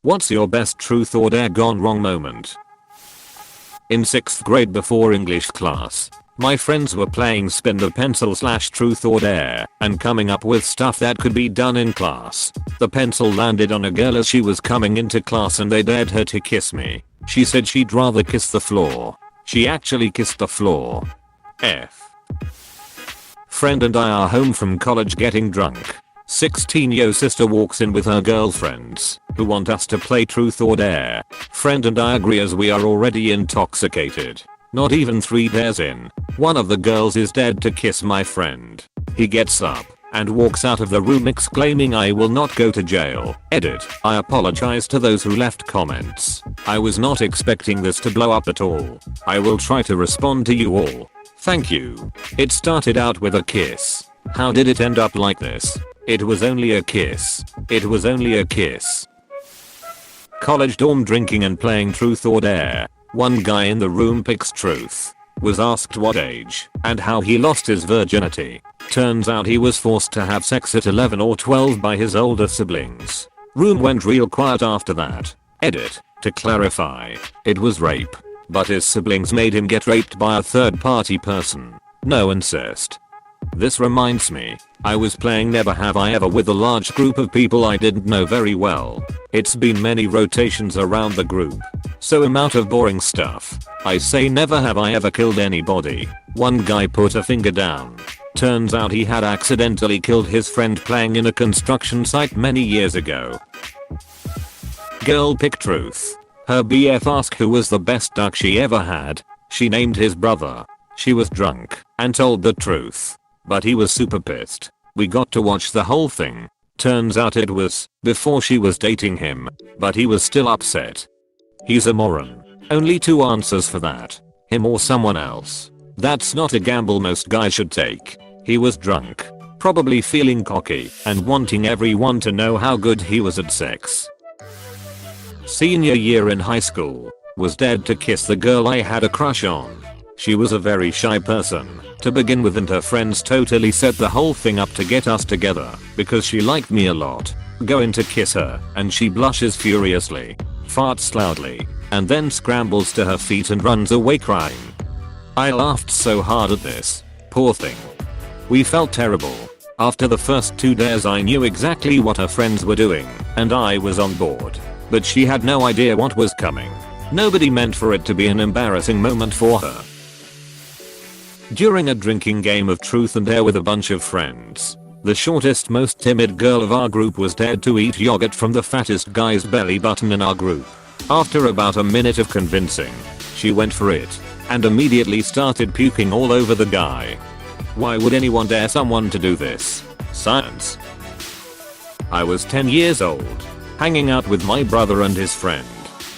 What's your best truth or dare gone wrong moment? In 6th grade before English class, my friends were playing spin the pencil / truth or dare and coming up with stuff that could be done in class. The pencil landed on a girl as she was coming into class and they dared her to kiss me. She said she'd rather kiss the floor. She actually kissed the floor. F. Friend and I are home from college getting drunk. 16-year sister walks in with her girlfriends who want us to play truth or dare. Friend and I agree as we are already intoxicated. Not even 3 dares in, one of the girls is dared to kiss my friend. He gets up and walks out of the room exclaiming, "I will not go to jail." Edit. I apologize to those who left comments. I was not expecting this to blow up at all. I will try to respond to you all. Thank you. It started out with a kiss. How did it end up like this? It was only a kiss. It was only a kiss. College dorm drinking and playing truth or dare. One guy in the room picks truth. Was asked what age and how he lost his virginity. Turns out he was forced to have sex at 11 or 12 by his older siblings. Room went real quiet after that. Edit. To clarify, it was rape. But his siblings made him get raped by a third party person. No incest. This reminds me, I was playing Never Have I Ever with a large group of people I didn't know very well. It's been many rotations around the group. So amount of boring stuff. I say never have I ever killed anybody. One guy put a finger down. Turns out he had accidentally killed his friend playing in a construction site many years ago. Girl pick truth. Her BF asked who was the best duck she ever had. She named his brother. She was drunk and told the truth. But he was super pissed. We got to watch the whole thing. Turns out it was before she was dating him, but he was still upset. He's a moron. Only 2 answers for that. Him or someone else. That's not a gamble most guys should take. He was drunk, probably feeling cocky and wanting everyone to know how good he was at sex. Senior year in high school, was dared to kiss the girl I had a crush on. She was a very shy person to begin with and her friends totally set the whole thing up to get us together because she liked me a lot. Go in to kiss her and she blushes furiously, farts loudly, and then scrambles to her feet and runs away crying. I laughed so hard at this. Poor thing. We felt terrible. After the first 2 days I knew exactly what her friends were doing and I was on board. But she had no idea what was coming. Nobody meant for it to be an embarrassing moment for her. During a drinking game of truth and dare with a bunch of friends, the shortest most timid girl of our group was dared to eat yogurt from the fattest guy's belly button in our group. After about a minute of convincing, she went for it and immediately started puking all over the guy. Why would anyone dare someone to do this? Science. I was 10 years old, hanging out with my brother and his friend.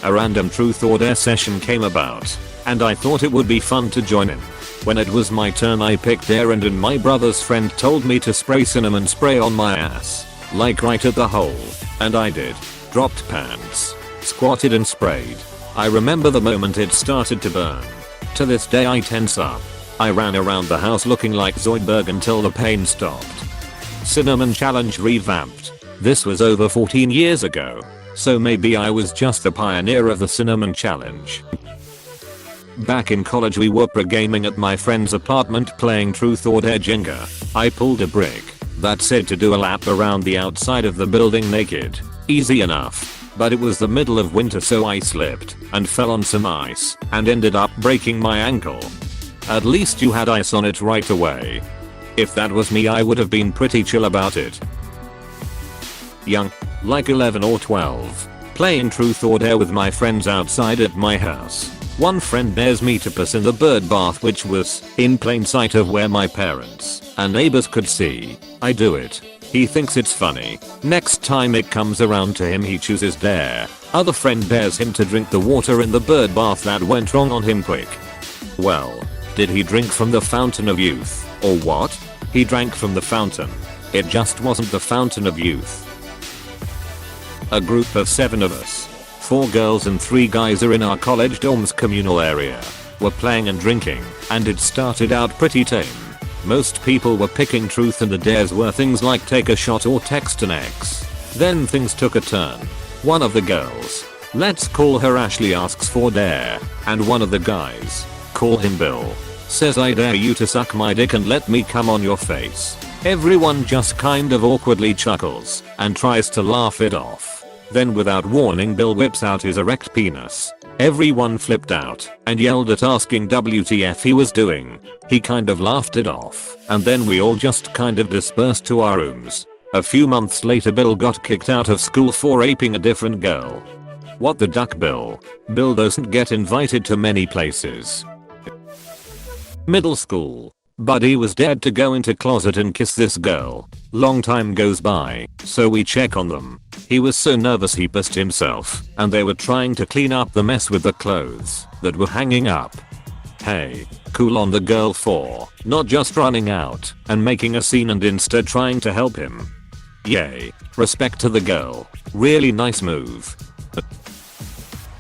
A random truth or dare session came about, and I thought it would be fun to join in. When it was my turn I picked dare and my brother's friend told me to spray cinnamon spray on my ass, like right at the hole, and I did. Dropped pants, squatted and sprayed. I remember the moment it started to burn. To this day I tense up. I ran around the house looking like Zoidberg until the pain stopped. Cinnamon challenge revamped. This was over 14 years ago, so maybe I was just the pioneer of the cinnamon challenge. Back in college we were pre-gaming at my friend's apartment playing truth or dare Jenga. I pulled a brick that said to do a lap around the outside of the building naked. Easy enough, but it was the middle of winter so I slipped and fell on some ice and ended up breaking my ankle. At least you had ice on it right away. If that was me I would have been pretty chill about it. Young, like 11 or 12, playing truth or dare with my friends outside at my house. One friend dares me to piss in the bird bath which was in plain sight of where my parents and neighbors could see. I do it. He thinks it's funny. Next time it comes around to him he chooses dare. Other friend dares him to drink the water in the bird bath that went wrong on him quick. Well, did he drink from the fountain of youth, or what? He drank from the fountain. It just wasn't the fountain of youth. A group of 7 of us, 4 girls and 3 guys are in our college dorms communal area. Were playing and drinking, and it started out pretty tame. Most people were picking truth and the dares were things like take a shot or text an ex. Then things took a turn. One of the girls, let's call her Ashley, asks for dare, and one of the guys, call him Bill, says I dare you to suck my dick and let me come on your face. Everyone just kind of awkwardly chuckles and tries to laugh it off. Then without warning Bill whips out his erect penis. Everyone flipped out and yelled at asking WTF he was doing. He kind of laughed it off and then we all just kind of dispersed to our rooms. A few months later Bill got kicked out of school for raping a different girl. What the duck, Bill? Bill doesn't get invited to many places. Middle school. Buddy was dared to go into closet and kiss this girl. Long time goes by, so we check on them. He was so nervous he pissed himself, and they were trying to clean up the mess with the clothes that were hanging up. Hey, cool on the girl for not just running out and making a scene and instead trying to help him. Yay, respect to the girl. Really nice move.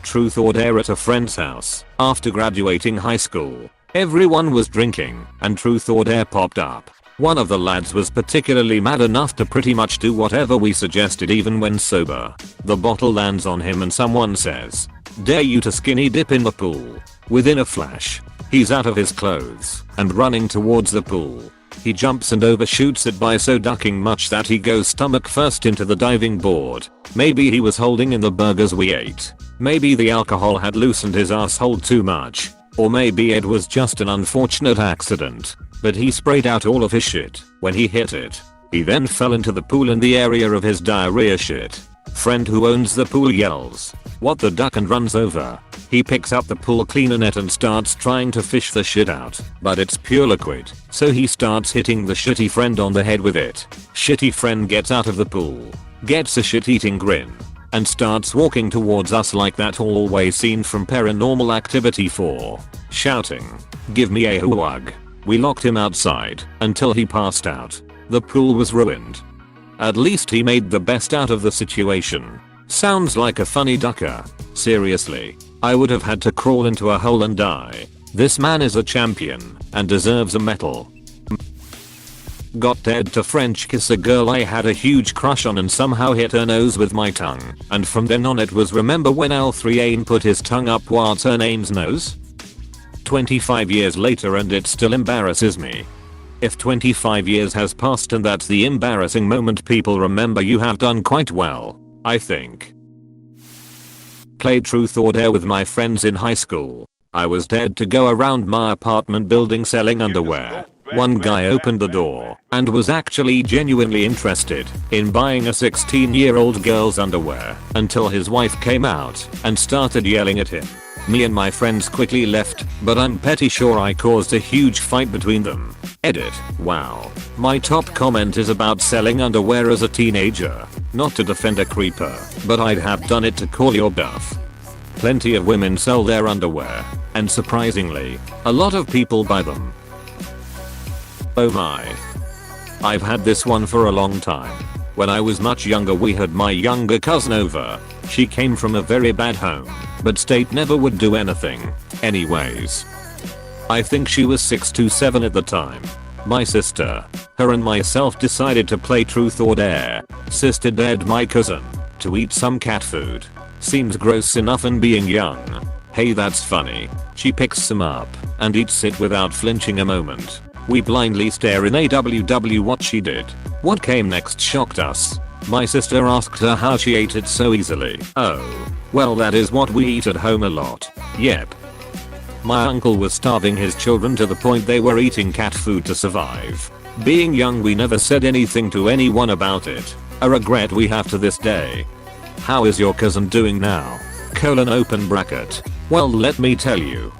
Truth or dare at a friend's house. After graduating high school, everyone was drinking and truth or dare popped up. One of the lads was particularly mad enough to pretty much do whatever we suggested even when sober. The bottle lands on him and someone says, dare you to skinny dip in the pool. Within a flash, he's out of his clothes and running towards the pool. He jumps and overshoots it by so ducking much that he goes stomach first into the diving board. Maybe he was holding in the burgers we ate. Maybe the alcohol had loosened his asshole too much. Or maybe it was just an unfortunate accident. But he sprayed out all of his shit when he hit it. He then fell into the pool in the area of his diarrhea shit. Friend who owns the pool yells, what the duck, and runs over. He picks up the pool cleaner net and starts trying to fish the shit out, but it's pure liquid, so he starts hitting the shitty friend on the head with it. Shitty friend gets out of the pool, gets a shit-eating grin, and starts walking towards us like that hallway scene from Paranormal Activity 4, shouting, give me a hug. We locked him outside until he passed out. The pool was ruined. At least he made the best out of the situation. Sounds like a funny ducker. Seriously, I would have had to crawl into a hole and die. This man is a champion and deserves a medal. Got dared to French kiss a girl I had a huge crush on and somehow hit her nose with my tongue. And from then on it was remember when L3Ain put his tongue up towards her name's nose? 25 years later and it still embarrasses me. If 25 years has passed and that's the embarrassing moment people remember, you have done quite well, I think. Played truth or dare with my friends in high school. I was dared to go around my apartment building selling underwear. One guy opened the door and was actually genuinely interested in buying a 16-year-old girl's underwear until his wife came out and started yelling at him. Me and my friends quickly left, but I'm pretty sure I caused a huge fight between them. Edit. Wow. My top comment is about selling underwear as a teenager. Not to defend a creeper, but I'd have done it to call your bluff. Plenty of women sell their underwear, and surprisingly, a lot of people buy them. Oh my. I've had this one for a long time. When I was much younger we had my younger cousin over. She came from a very bad home, but state never would do anything. Anyways. I think she was 6 to 7 at the time. My sister, her and myself decided to play truth or dare. Sister dared my cousin to eat some cat food. Seems gross enough and being young. Hey, that's funny. She picks some up and eats it without flinching a moment. We blindly stare in AWW what she did. What came next shocked us. My sister asked her how she ate it so easily. Oh, well that is what we eat at home a lot. Yep. My uncle was starving his children to the point they were eating cat food to survive. Being young we never said anything to anyone about it. A regret we have to this day. How is your cousin doing now? Open bracket. Well, let me tell you.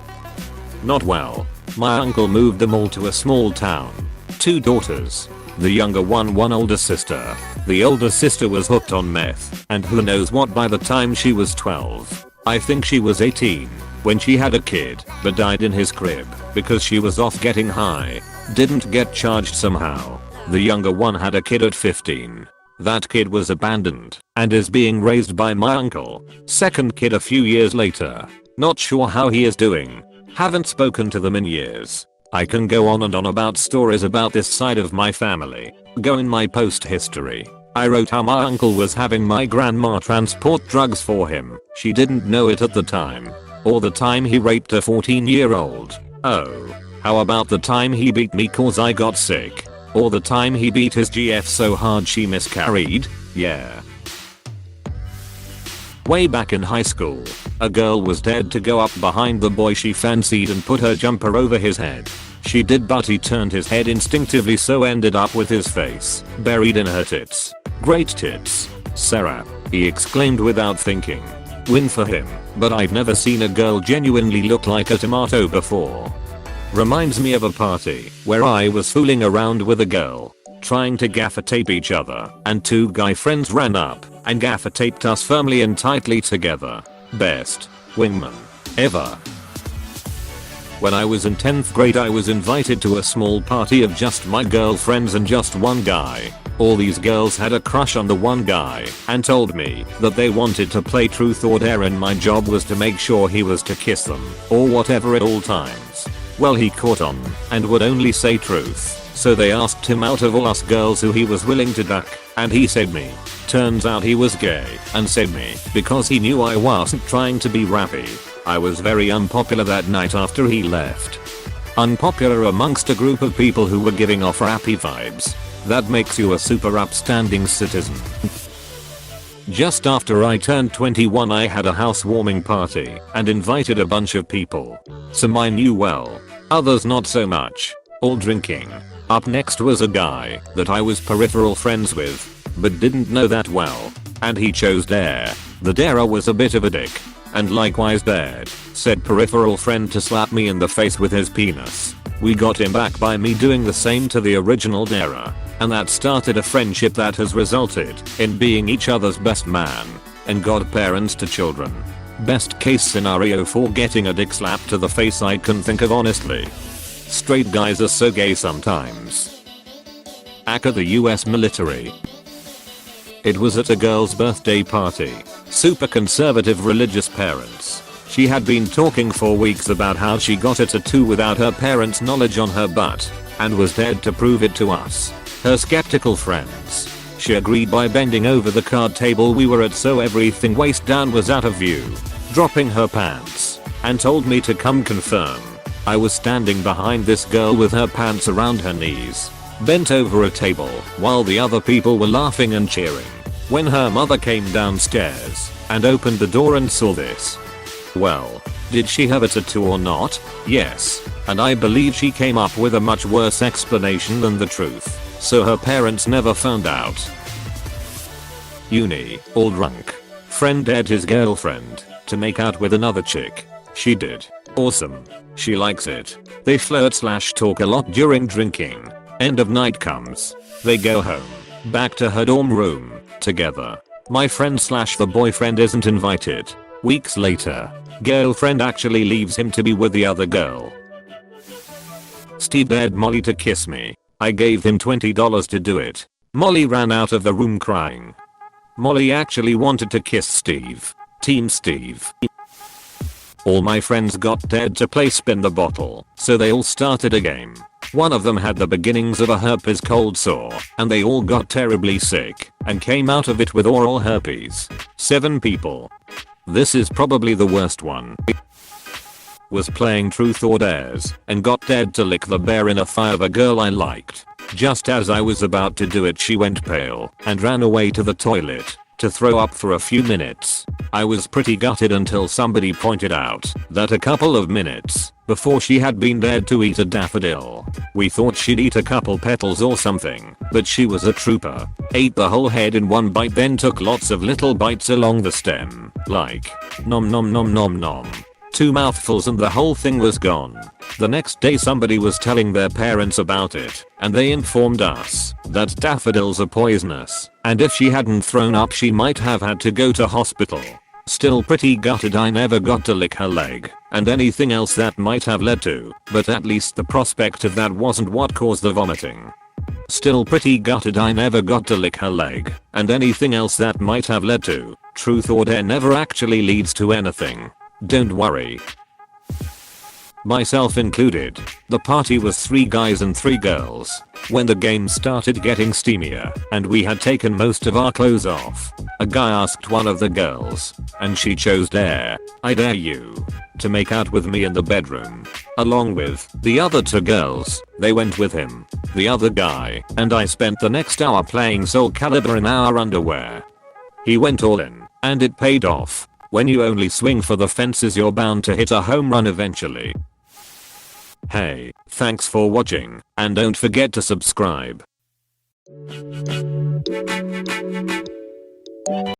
Not well. My uncle moved them all to a small town. 2 daughters. The younger one older sister. The older sister was hooked on meth, and who knows what by the time she was 12. I think she was 18 when she had a kid, but died in his crib because she was off getting high. Didn't get charged somehow. The younger one had a kid at 15. That kid was abandoned and is being raised by my uncle. Second kid a few years later. Not sure how he is doing. Haven't spoken to them in years. I can go on and on about stories about this side of my family. Go in my post history. I wrote how my uncle was having my grandma transport drugs for him. She didn't know it at the time. Or the time he raped a 14-year-old. Oh. How about the time he beat me cause I got sick? Or the time he beat his GF so hard she miscarried? Yeah. Way back in high school, a girl was dared to go up behind the boy she fancied and put her jumper over his head. She did, but he turned his head instinctively, so ended up with his face buried in her tits. Great tits, Sarah, he exclaimed without thinking. Win for him, but I've never seen a girl genuinely look like a tomato before. Reminds me of a party where I was fooling around with a girl, trying to gaffer tape each other, and two guy friends ran up and gaffer taped us firmly and tightly together. Best wingman ever. When I was in 10th grade, I was invited to a small party of just my girlfriends and just one guy. All these girls had a crush on the one guy and told me that they wanted to play truth or dare, and my job was to make sure he was to kiss them or whatever at all times. Well, he caught on and would only say truth. So they asked him out of all us girls who he was willing to duck, and he said me. Turns out he was gay and said me because he knew I wasn't trying to be rappy. I was very unpopular that night after he left. Unpopular amongst a group of people who were giving off rappy vibes. That makes you a super upstanding citizen. Just after I turned 21, I had a housewarming party and invited a bunch of people. Some I knew well, others not so much, all drinking. Up next was a guy that I was peripheral friends with, but didn't know that well, and he chose dare. The darer was a bit of a dick, and likewise dared said peripheral friend to slap me in the face with his penis. We got him back by me doing the same to the original darer, and that started a friendship that has resulted in being each other's best man and godparents to children. Best case scenario for getting a dick slap to the face I can think of, honestly. Straight guys are so gay sometimes. ACA, the US military. It was at a girl's birthday party. Super conservative religious parents. She had been talking for weeks about how she got a tattoo without her parents' knowledge on her butt, and was dared to prove it to us, her skeptical friends. She agreed by bending over the card table we were at so everything waist down was out of view, dropping her pants, and told me to come confirm. I was standing behind this girl with her pants around her knees, bent over a table, while the other people were laughing and cheering. When her mother came downstairs and opened the door and saw this. Well, did she have a tattoo or not? Yes, and I believe she came up with a much worse explanation than the truth, so her parents never found out. Uni, all drunk. Friend dared his girlfriend to make out with another chick. She did. Awesome. She likes it. They flirt/talk a lot during drinking. End of night comes. They go home. Back to her dorm room. Together. My friend/the boyfriend isn't invited. Weeks later, girlfriend actually leaves him to be with the other girl. Steve dared Molly to kiss me. I gave him $20 to do it. Molly ran out of the room crying. Molly actually wanted to kiss Steve. Team Steve. All my friends got dared to play spin the bottle, so they all started a game. One of them had the beginnings of a herpes cold sore, and they all got terribly sick and came out of it with oral herpes. 7 people. This is probably the worst one. Was playing truth or dares and got dared to lick the bear in a thigh of a girl I liked. Just as I was about to do it, she went pale and ran away to the toilet to throw up for a few minutes. I was pretty gutted until somebody pointed out that a couple of minutes before she had been dared to eat a daffodil. We thought she'd eat a couple petals or something, but she was a trooper. Ate the whole head in one bite, then took lots of little bites along the stem, like nom nom nom nom nom. 2 mouthfuls and the whole thing was gone. The next day somebody was telling their parents about it, and they informed us that daffodils are poisonous, and if she hadn't thrown up she might have had to go to hospital. Still pretty gutted I never got to lick her leg, and anything else that might have led to, but at least the prospect of that wasn't what caused the vomiting. Still pretty gutted I never got to lick her leg, and anything else that might have led to. Truth or dare never actually leads to anything. Don't worry. Myself included. The party was 3 guys and 3 girls. When the game started getting steamier and we had taken most of our clothes off, a guy asked one of the girls, and she chose dare, I dare you, to make out with me in the bedroom. Along with the other two girls, they went with him, the other guy, and I spent the next hour playing Soul Calibur in our underwear. He went all in, and it paid off. When you only swing for the fences, you're bound to hit a home run eventually. Hey, thanks for watching, and don't forget to subscribe.